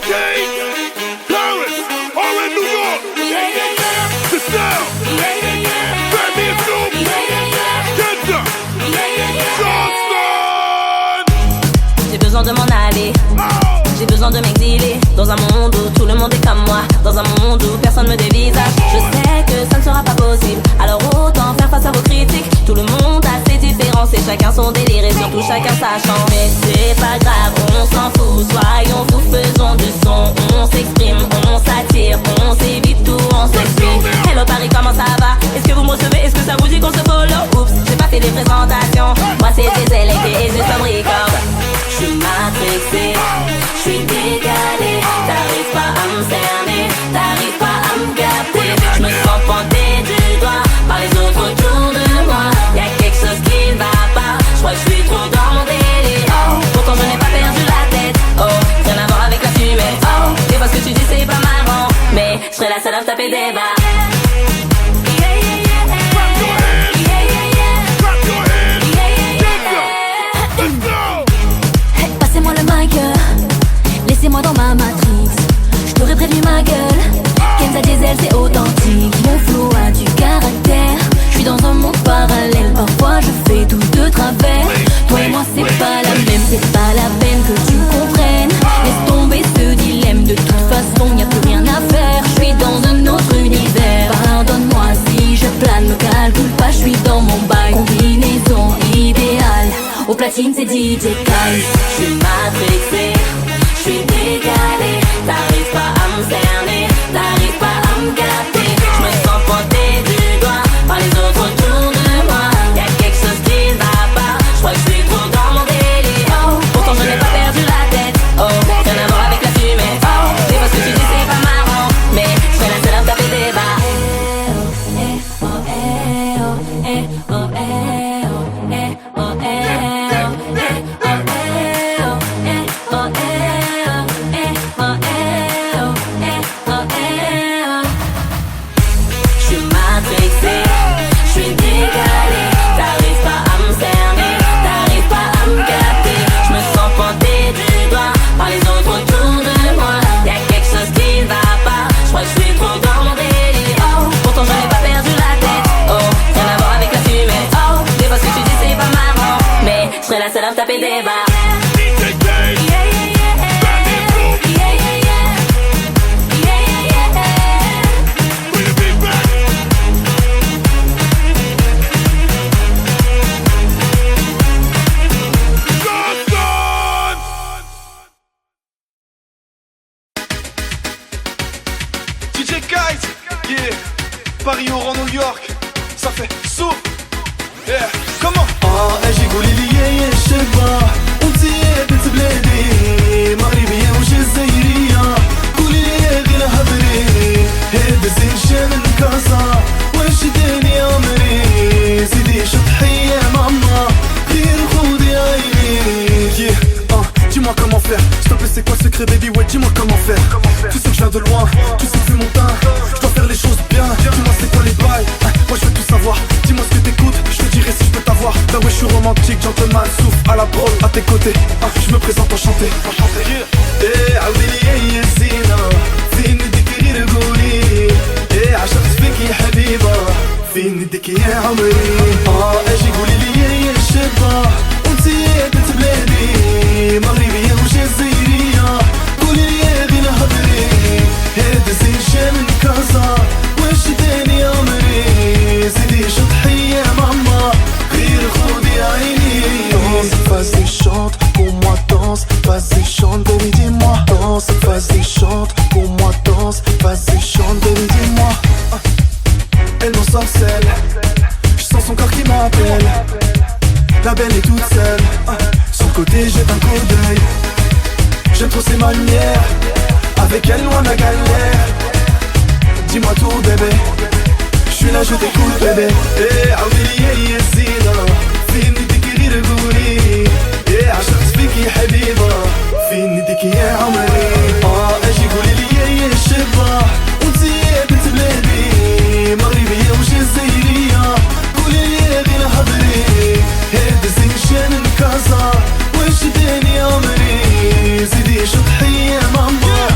Paris, or in New York. The sound. Family and Snoop. Kenta. Johnston. J'ai besoin de m'en aller. J'ai besoin de m'exiler dans un monde où tout le monde est comme moi, dans un monde où personne me dévisage. Je sais que ça ne sera pas possible, alors autant faire face à vos critiques. Tout le monde a ses différences et chacun son délire et surtout chacun sa chance. Mais c'est pas grave, on s'en fout, soyons fous, faisons du son. On s'exprime, on s'attire, on s'évite tout, on s'exprime. Hello Paris, comment ça va? Est-ce que vous me recevez? Est-ce que ça vous dit qu'on se follow? Oups, j'ai pas fait les présentations. Moi c'est des électés et juste un record. J'suis matrixé, j'suis décalé. T'arrives pas à me cerner, t'arrives pas à me capter. J'me sens pointé du doigt par les autres autour de moi. Y'a quelque chose qui ne va pas, j'crois que j'suis trop dans mon délire. Oh, pourtant je n'ai pas perdu la tête. Oh, rien à voir avec la fumette. Oh, des fois ce que tu dis c'est pas marrant, mais j'serai la seule à me taper des barres. Laissez-moi dans ma matrix, je t'aurais prévenu ma gueule. Kenza Diesel c'est authentique, mon flow a du caractère. Je suis dans un monde parallèle, parfois je fais tout de travers. Toi et moi c'est pas la même, c'est pas la peine que tu comprennes. Laisse tomber ce dilemme, de toute façon y'a plus rien à faire. Je suis dans un autre univers, pardonne-moi si je plane, me calcule pas, je suis dans mon bail. Combinaison idéale, au platine c'est DJ Kyle. Je suis matrixé, j'suis décalé, t'arrives pas à me cerner, t'arrives pas à me capter. J'me sens pointé du doigt par les autres autour de moi. Y'a quelque chose qui ne va pas, j'crois que j'suis trop dans mon délire. Oh, pourtant je n'ai pas perdu la tête. Oh, rien à voir avec la fumée. Oh, des fois ce que tu dis c'est pas marrant, mais j'serai la seule à me taper des barres. La seule à me taper des barres. DJ Guys, yeah. Paris, Oran, New York, ça fait sous. Yeah, comment? اجي قولي لي يا الشابة وانتي يا بنت بلادي مغربية وش جزائرية قولي لي غير هضري هاد الزين شام من كاسا واش داني عمري زيدي شطحي يا ماما غير خودي عيني. Dis-moi comment faire, s'il te plaît c'est quoi le secret baby, ouais dis-moi comment faire. Tu sais que je viens de loin, tu sais que c'est mon teint. Je dois faire les choses bien, dis-moi c'est quoi les bails. Moi je veux tout savoir, dis-moi ce que t'écoutes, je te dirai si je peux t'avoir. Bah ouais je suis romantique, gentleman, souffle à la prod, à tes côtés. Je me présente enchanté. Eh عاوديلي يا زينة فين نديك غير قولي eh عشقت فيك يا حبيبة فين نديك يا عمري. اجي قولي لي يا الشابة وانتي يا بنت بلادي مغربية وش جزائرية قولي لي غير هضري هاد الزين جا من كازا واش داني عمري زيدي شطحي يا ماما غير خودي عيني. Danse, vas-y chante, pour moi danse, vas-y chante, baby dis-moi. Danse, vas-y chante, pour moi danse, vas-y chante, baby dis-moi. Elle m'ensorcelle, je sens son corps qui m'appelle. La belle est toute seule, sur le côté jette un coup d'œil. J'aime trop ses manières, avec elle loin de la galère. Dis-moi tout bébé, j'suis là je t'écoute bébé. Eh عاوديلي يا زينة فين نديك غير قولي eh عشقت فيك يا حبيبة فين نديك يا عمري. اجي قولي لي يا الشابة وانتي يا بنت بلادي مغربية وش جزائرية قولي لي غير هضري هاد الزين جا من كازا واش داني عمري زيدي شطحي يا ماما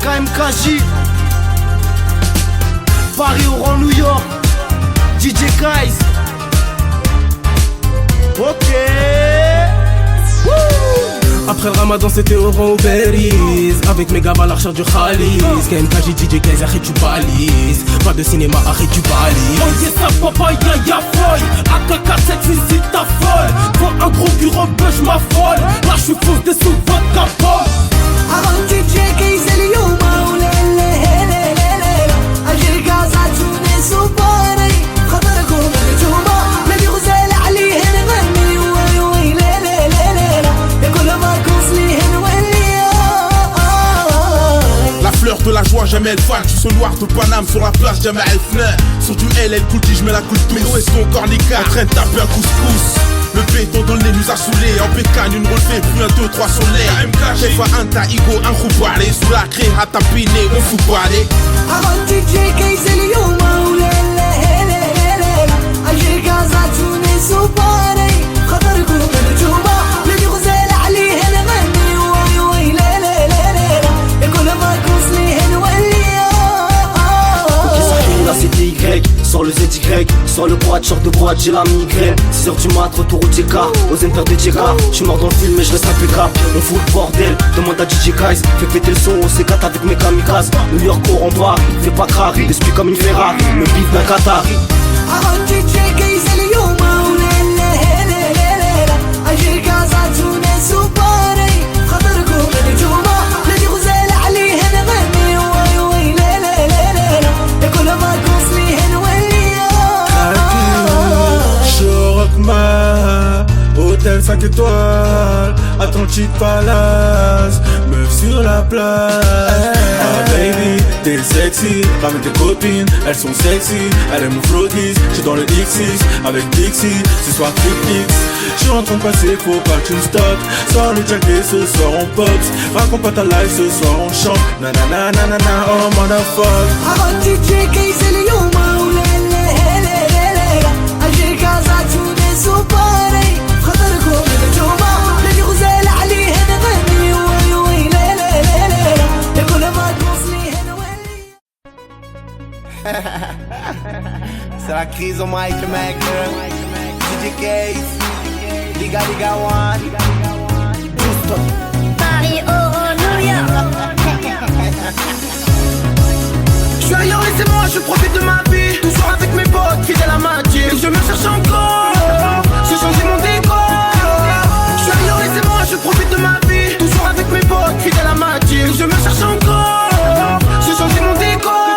KMKJ, Paris, Oran, New York, DJ Kais. Ok. Woo. Après le ramadan c'était Oran au Berries. Avec mes gars à la recherche du Khalis. KMKJ, DJ Kais, arrête tu balises. Pas de cinéma, arrête tu balises. On dit ça papa, ya folle. AK-47 visite ta folle. Quand un gros cul rebeuge ma folle. Là j'suis fausse des sous votre capot. Avant DJ Kais اليوم وليلة أجي قاصد تونس وباري خاطركم نجومة نبي غزال عليهن غني وي ليلة كل ما كوصليهن ولي. La fleur de la joie, jamais elle fane. J'suis ce noir de Paname sur la place, jamais elle fenêtre. Sur du LL Coulty, j'mets la coupe douce. Et son cornica, en train de taper un couscous. Le béton dans le nez nous a saoulés. En bécane, une relevée, plus un, deux, trois soleils. Kefa, un taïgo, un roubouaré. Sous la craie, à tapiner, on fout pas aller. Avant DJ Kais اليوم وليلة أجي قاصد تونس وباري خاطركم نجومة نبي غزال عليهن غني وي ليلة كل ما كوصليهن ولي. La CDY, sans le ZY, sans le boîte, short de boîte, j'ai la migraine. 6h du mat, retour au TK, aux impairs de TK. J'suis mort dans le film mais je reste impeccable. On fout le bordel, demande à DJ Kais. Fais péter le son au C4 avec mes kamikazes. New York au rempart, fais pas crari. L'esprit comme une Ferrari, le beat d'un Qatari. Avant DJ Kais اليوم وليلة أجي قاصد تونس وباري خاطركم نجومة نبي غزال عليهن غني وي ليلة كل ما كوصليهن ولي. Chorokma, hôtel 5 étoiles, Atlantic Palace, meuf sur la plage. Ah baby, t'es sexy, ramène tes copines, elles sont sexy, elles aiment le froggies, j'suis dans le X6, avec Dixie, ce soir trip-X. J'suis en train de passer, faut pas que tu me stoppes. Sors le jack et ce soir on pops. Raconte pas ta life, ce soir on chante. Nanana nanana, oh motherfuck. Avant DJ Kais اليوم وليلة أجي قاصد تونس وباري خاطركم نجومة نبي غزال عليهن غني وي ليلة كل ما توصليهن ولي. C'est la crise au Mike Maker, DJ Kais, Liga One, Houston. Paris, Oran, New York. J'suis ailleurs, laissez-moi, je profite de ma vie. Toujours avec mes potes, fidèle à ma team. Je me cherche encore, j'ai changé mon décor. J'suis ailleurs, laissez-moi, je profite de ma vie. Toujours avec mes potes, fidèle à ma team. Je me cherche encore, j'ai changé mon décor.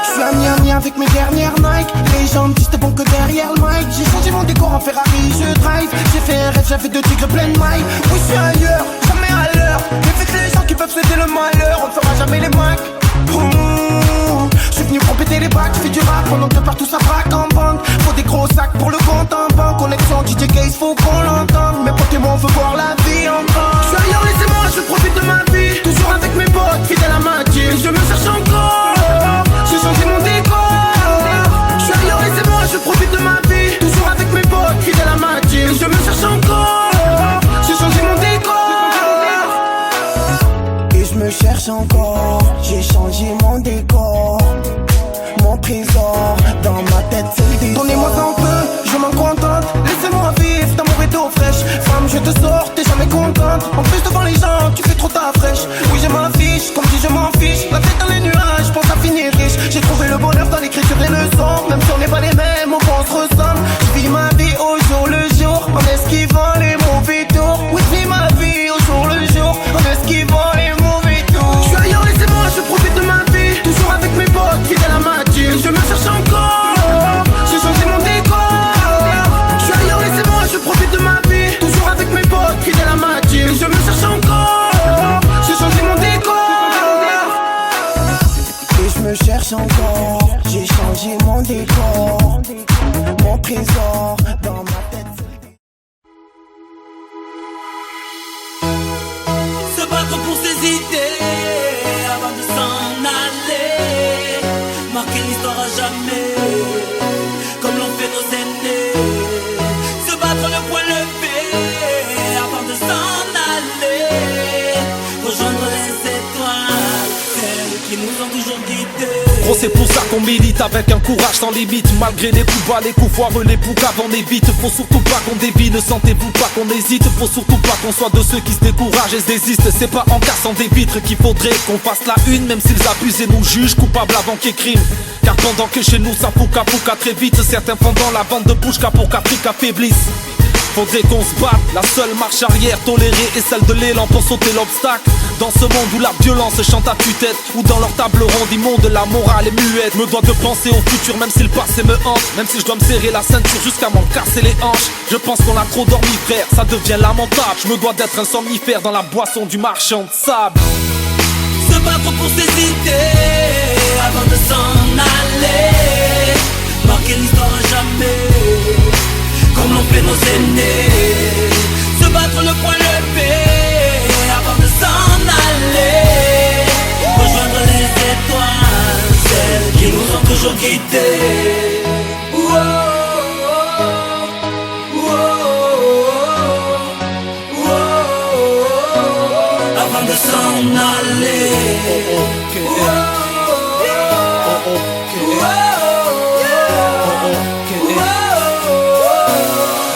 J'suis ami avec mes dernières Nike. Les gens me disent t'es bon que derrière le mic. J'ai changé mon décor en Ferrari, je drive. J'ai fait un rêve, j'avais deux tigres pleins de mailles. Oui, j'suis ailleurs, jamais à l'heure. Mais faites les gens qui peuvent souhaiter le malheur. On fera jamais les macs. J'suis venu pour péter les bacs, j'fais du rap pendant que partout ça braque en banque. Faut des gros sacs pour le compte en banque. Connexion DJ Kais, faut qu'on l'entende. Mes potes et moi on veut voir la vie en banque. J'suis ailleurs, laissez-moi, je profite de ma vie. Toujours avec mes potes, fidèle à ma team. Je me cherche encore, j'ai changé mon décor. J'suis ailleurs, laissez-moi, je profite de ma vie. Toujours avec mes potes, fidèle à ma team. Je me cherche encore, j'ai changé mon décor. Et je me cherche encore, j'ai changé mon décor. Mon trésor, dans ma tête c'est le désordre. Donnez-moi un peu, je m'en contente. Laissez-moi vivre, d'amour et d'eau fraîche. Femme, je te sors, t'es jamais contente. En plus devant les gens, tu fais trop ta fraîche. Oui, je m'affiche, comme si je m'en fiche. La tête dans les nuages, je pense à finir riche. J'ai trouvé le bonheur dans l'écriture et le son. Même si on n'est pas les mêmes, au fond on se ressemble. Je vis ma vie au jour le jour, en esquivant les mauvais tours. Oui, je vis ma vie au jour le jour, en esquivant les mauvais tours. J'suis ailleurs, laissez-moi, je profite de ma vie. Toujours avec mes potes, fidèle à ma team. Je me cherche encore, j'ai changé mon décor. J'suis ailleurs, laissez-moi, je profite de ma vie. Toujours avec mes potes, fidèle à ma team. Je me cherche encore, j'ai changé mon décor. Et je me cherche encore, j'ai changé mon décor. Mon trésor dans ma tête. Se battre pour ses idées avant de s'en aller, marquer l'histoire à jamais, comme l'ont fait nos aînés. Se battre le poing levé avant de s'en aller, rejoindre les étoiles. qui nous ont toujours guidés. Gros c'est pour ça qu'on milite avec un courage sans limite. Malgré les coups bas, les coups foireux, les poucaves on évite. Faut surtout pas qu'on dévie, ne sentez-vous pas qu'on hésite. Faut surtout pas qu'on soit de ceux qui se découragent et se désistent. C'est pas en cassant des vitres qu'il faudrait qu'on fasse la une. Même s'ils abusent et nous jugent coupables avant qu'ils criment. Car pendant que chez nous ça pouca très vite, certains font dans la bande de bouche qu'à pour qu'Afrique affaiblisse. Faudrait qu'on se batte, la seule marche arrière tolérée est celle de l'élan pour sauter l'obstacle. Dans ce monde où la violence chante à tue-tête, ou dans leur table ronde immonde la morale est muette. Me dois de penser au futur même si le passé me hante. Même si je dois me serrer la ceinture jusqu'à m'en casser les hanches. Je pense qu'on a trop dormi frère, ça devient lamentable. Je me dois d'être un somnifère dans la boisson du marchand de sable. Se battre pour ses idées avant de s'en aller. Marquer l'histoire à jamais, comme l'ont fait nos aînés. Se battre le poing levé avant de s'en aller. Rejoindre les étoiles, celles qui nous ont toujours guidés. Avant de s'en aller.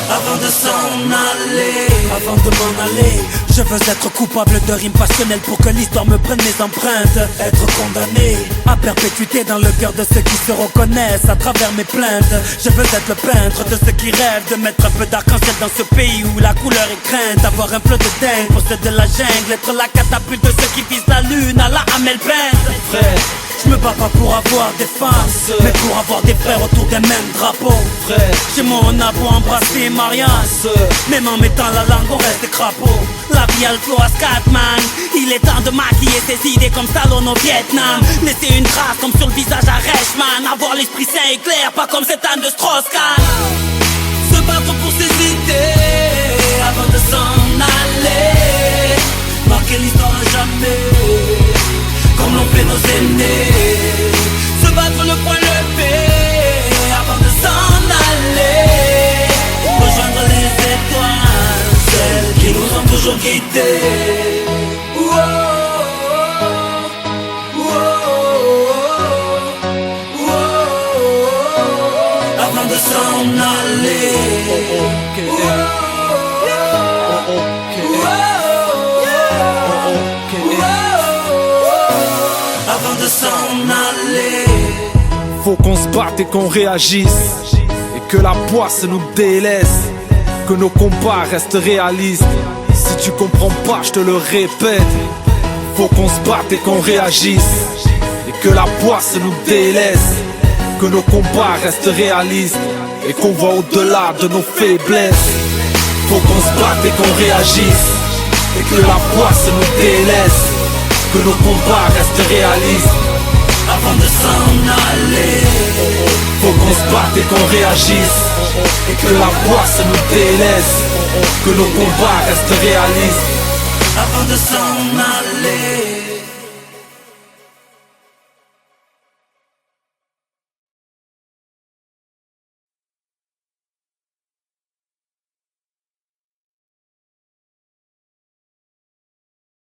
Avant de s'en aller. Avant de m'en aller, je veux être coupable de rimes passionnelles pour que l'histoire me prenne mes empreintes. Être condamné à perpétuité dans le cœur de ceux qui se reconnaissent à travers mes plaintes. Je veux être le peintre de ceux qui rêvent de mettre un peu d'arc-en-ciel dans ce pays où la couleur est crainte. Avoir un flot de dingue pour ceux de la jungle. Être la catapulte de ceux qui visent la lune à la Hamel Prince. Frère, je me bats pas pour avoir des fans, mais pour avoir des frères autour d'un même drapeau. Frère, j'ai mon abo embrasser Marianne, même en mettant la langue on reste des crapauds. La vie a le flow à Scatman. Il est temps de maquiller ses idées comme Stallone au Vietnam. Laisser une trace comme sur le visage à Reichmann. Avoir l'esprit sain et clair, pas comme cette âne de Strauss-Kahn. Se battre pour ses idées avant de s'en aller. Marquer l'histoire à jamais, comme l'ont fait nos aînés. Se battre le poing levé avant de s'en aller. Rejoindre les étoiles, celles qui nous ont toujours guidés. Avant de s'en aller. Avant de s'en aller. Faut qu'on se batte et qu'on réagisse, et que la poisse nous délaisse, que nos combats restent réalistes. Si tu comprends pas, je te le répète. Faut qu'on se batte et qu'on réagisse, et que la poisse nous délaisse, que nos combats restent réalistes, et qu'on voit au-delà de nos faiblesses. Faut qu'on se batte et qu'on réagisse, et que la poisse nous délaisse, que nos combats restent réalistes. Avant de s'en aller. Faut qu'on se batte et qu'on réagisse, et que la poisse nous délaisse, que nos combats restent réalistes. Avant de s'en aller.